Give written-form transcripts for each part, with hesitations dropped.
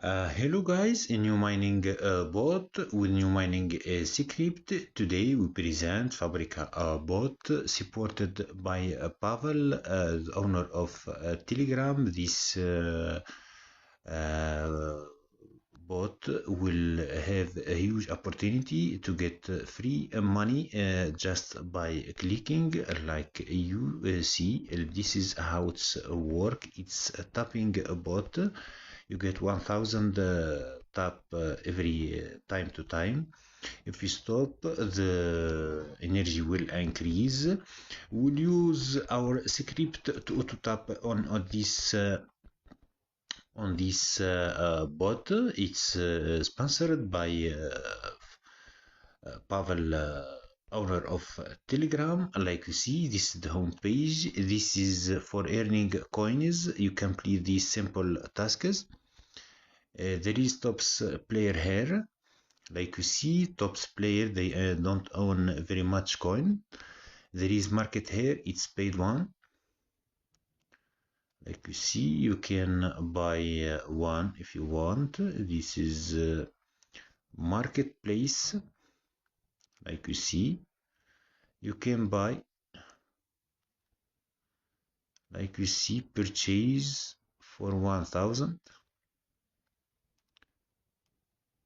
Hello guys, a new mining bot with new mining script. Today we present Fabrika bot supported by Pavel, the owner of Telegram. This bot will have a huge opportunity to get free money just by clicking like you see. This is how it's work. It's a tapping bot. You get 1000 tap every time to time. If you stop, the energy will increase. We'll use our script to auto tap on this bot. It's sponsored by Pavel, owner of Telegram. Like you see, this is the home page. This is for earning coins. You complete these simple tasks. There is tops player here. Like you see, tops player, they don't own very much coin. There is market here, it's paid one. Like you see, you can buy one if you want. This is marketplace. Like you see, you can buy. Like you see, purchase for 1000.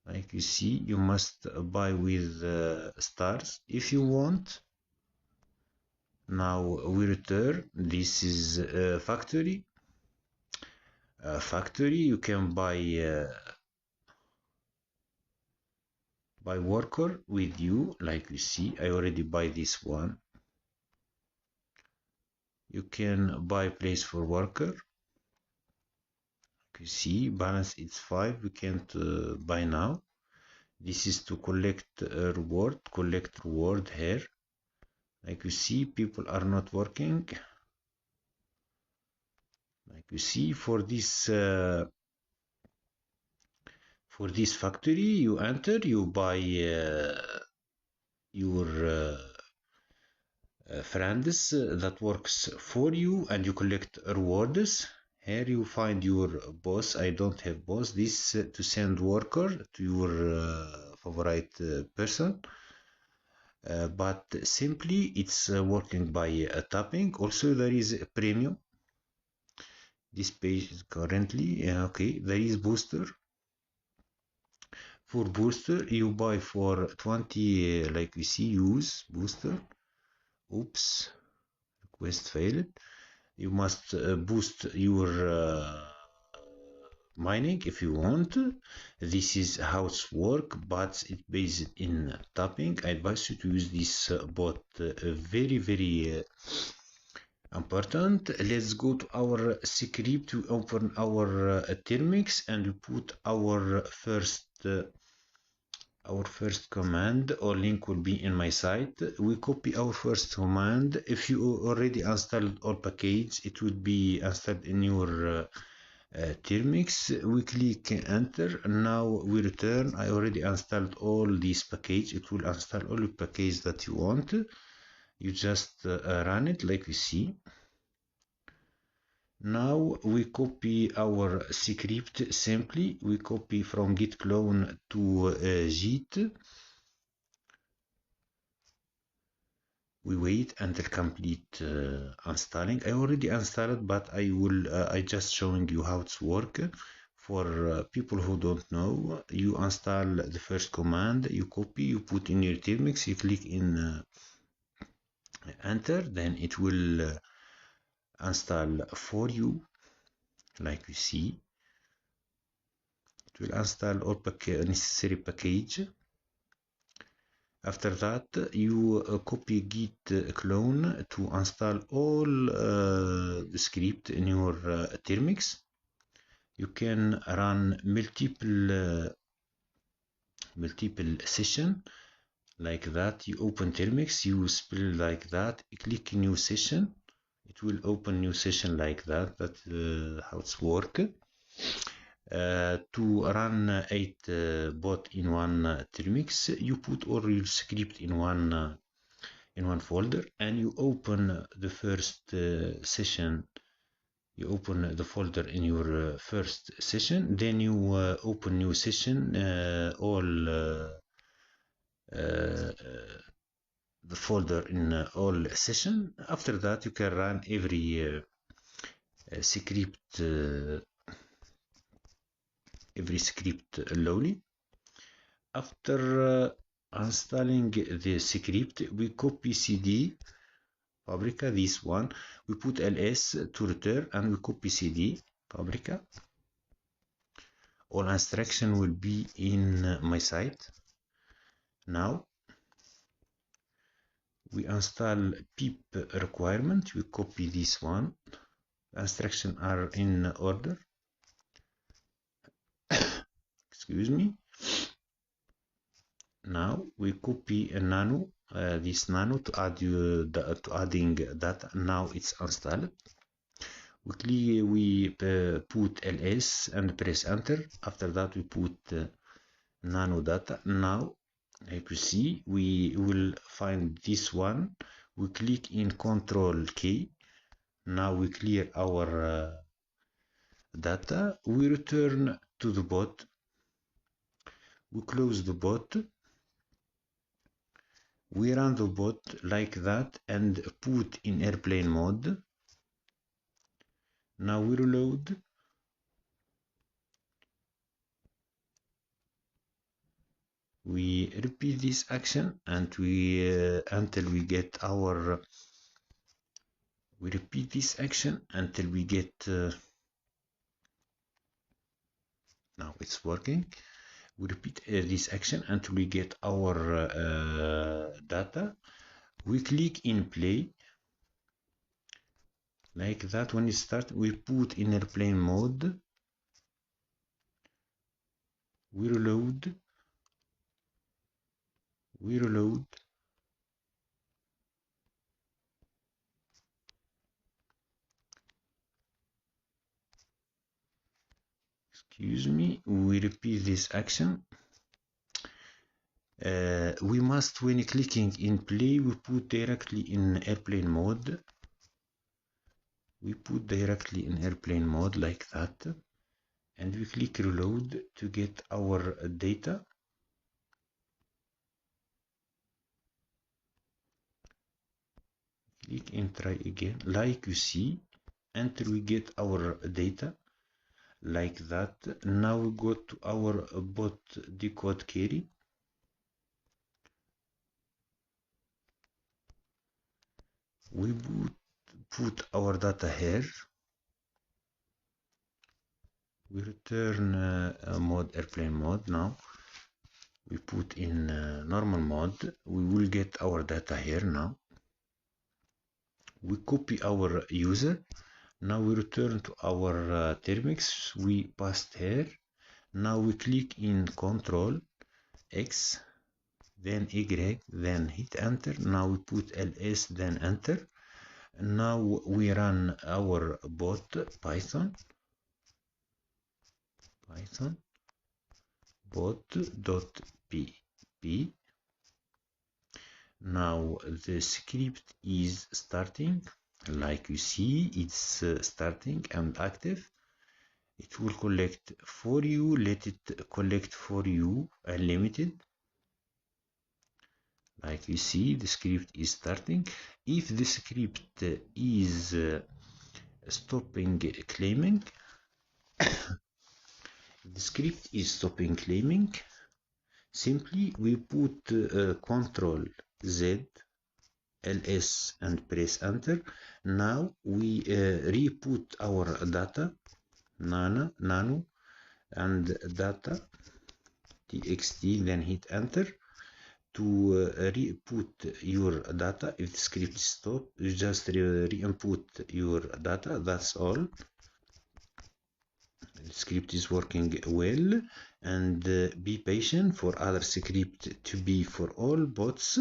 Like you see, you must buy with stars if you want. Now we return. This is factory. Factory, you can buy worker with you. Like you see, I already buy this one. You can buy place for worker. Like you see, balance it's 5. We can't buy now. This is to collect reward. Collect reward here. Like you see, people are not working. Like you see, for this factory, you enter, you buy your friends that works for you, and you collect rewards. Here you find your boss. I don't have boss. This to send worker to your favorite person. But simply it's working by tapping. Also there is a premium. This page is currently okay. There is booster. For booster you buy for 20 like we see. Use booster. Oops, request failed. You must boost your mining if you want. This is how it's work, but it's based in tapping. I advise you to use this bot. Very important. Let's go to our script to open our termux, and we put our first command, or link will be in my site. We copy our first command. If you already installed all package, it will be installed in your termux. We click enter. Now we return. I already installed all these package. It will install all the package that you want. You just run it like we see. Now we copy our script. Simply we copy from git clone to git. We wait until complete installing. I already installed, but I just showing you how it's work. For people who don't know, you install the first command, you copy, you put in your termux, you click in enter, then it will install for you. Like you see, it will install all necessary package. After that, you copy git clone to install all the script in your termux. You can run multiple session like that. You open termux, you spell like that, you click new session, it will open new session like that. That's how it's work. To run 8 bot in one termux, you put all your script in one folder, and you open the first session You open the folder in your first session, then you open new session, all the folder in all session. After that, you can run every script lowly. After installing the script, we copy cd Fabrika, this one, we put ls to return, and we copy cd Fabrika. All instruction will be in my site. Now we install pip requirement, we copy this one. Instructions are in order. Excuse me. Now we copy a nano, this nano, to add adding data. Now it's installed. We put ls and press enter. After that we put nano data. Now, like you see, we will find this one. We click in Control K. Now we clear our data. We return to the bot. We close the bot. We run the bot like that and put in airplane mode. Now we reload. We repeat this action and we until we get our. We repeat this action until we get. Now it's working. We repeat this action until we get our data. We click in play. Like that, when it starts, we put in airplane mode. We reload. We reload. Excuse me. We repeat this action. We must, when clicking in play, we put directly in airplane mode. We put directly in airplane mode like that. And we click reload to get our data. Click and try again, like you see, until we get our data, like that. Now we go to our bot decode query. We put our data here. We return mode airplane mode. Now we put in normal mode. We will get our data here. Now we copy our user. Now we return to our termux. We passed here. Now we click in Control X, then Y, then hit enter. Now we put ls, then enter. Now we run our bot Python bot.py. Now the script is starting. Like you see, it's starting and active. It will collect for you. Let it collect for you unlimited. Like you see, the script is starting. If the script is stopping claiming, the script is stopping claiming, simply we put Ctrl Z, ls and press enter. Now we re-put our data, nano and data txt, then hit enter. To re-put your data, if the script is stopped, you just re-input your data. That's all. The script is working well, and be patient for other script to be for all bots.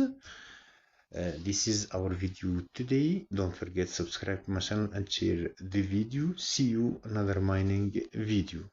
This is our video today. Don't forget to subscribe to my channel and share the video. See you another mining video.